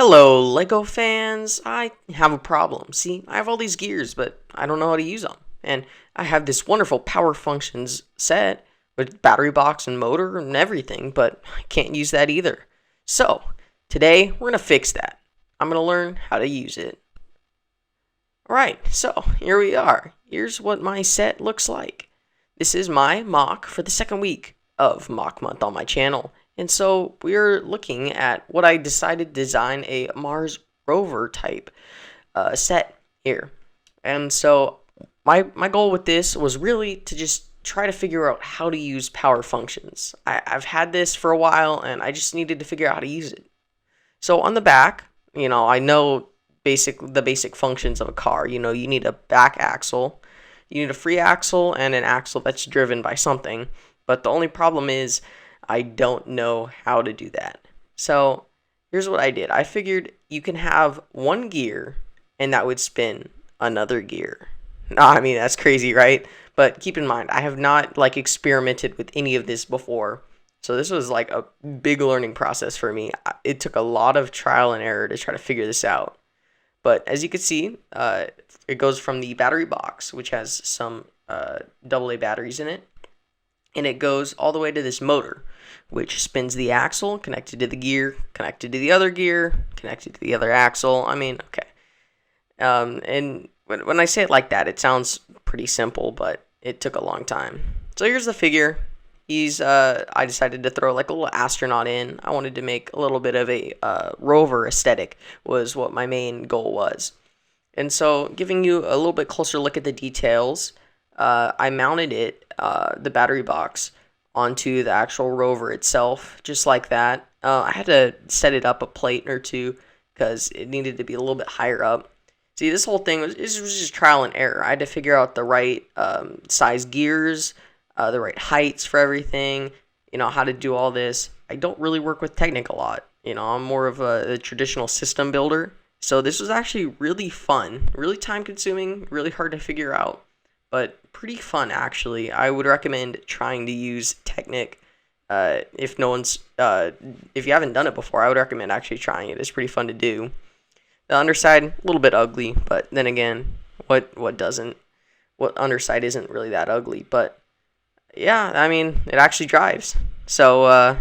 Hello, Lego fans. I have a problem. See, I have all these gears, but I don't know how to use them. And I have this wonderful power functions set with battery box and motor and everything, but I can't use that either. So, today we're going to fix that. I'm going to learn how to use it. Alright, so here we are. Here's what my set looks like. This is my MOC for the second week of MOC month on my channel. And so we're looking at what I decided to design a Mars Rover type set here. And so my goal with this was really to just try to figure out how to use power functions. I've had this for a while and I just needed to figure out how to use it. So on the back, I know the basic functions of a car. You need a back axle, you need a free axle, and an axle that's driven by something. But the only problem is I don't know how to do that. So here's what I did. I figured you can have one gear and that would spin another gear. I mean, that's crazy, right? But keep in mind, I have not experimented with any of this before. So this was like a big learning process for me. It took a lot of trial and error to try to figure this out. But as you can see, it goes from the battery box, which has some AA batteries in it. And it goes all the way to this motor, which spins the axle, connected to the gear, connected to the other gear, connected to the other axle. I mean, okay. And when I say it like that, it sounds pretty simple, but it took a long time. So here's the figure. I decided to throw like a little astronaut in. I wanted to make a little bit of a rover aesthetic was what my main goal was. And so giving you a little bit closer look at the details, I mounted the battery box onto the actual rover itself, just like that. I had to set it up a plate or two because it needed to be a little bit higher up. See, this whole thing was just trial and error. I had to figure out the right size gears, the right heights for everything, how to do all this. I don't really work with Technic a lot. I'm more of a traditional system builder. So this was actually really fun, really time consuming, really hard to figure out, but pretty fun actually. I would recommend trying to use Technic. If you haven't done it before, I would recommend actually trying it. It's pretty fun to do. The underside, a little bit ugly, but then again, what underside isn't really that ugly, but yeah, I mean, it actually drives. So,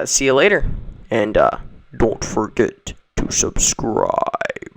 see you later. And don't forget to subscribe.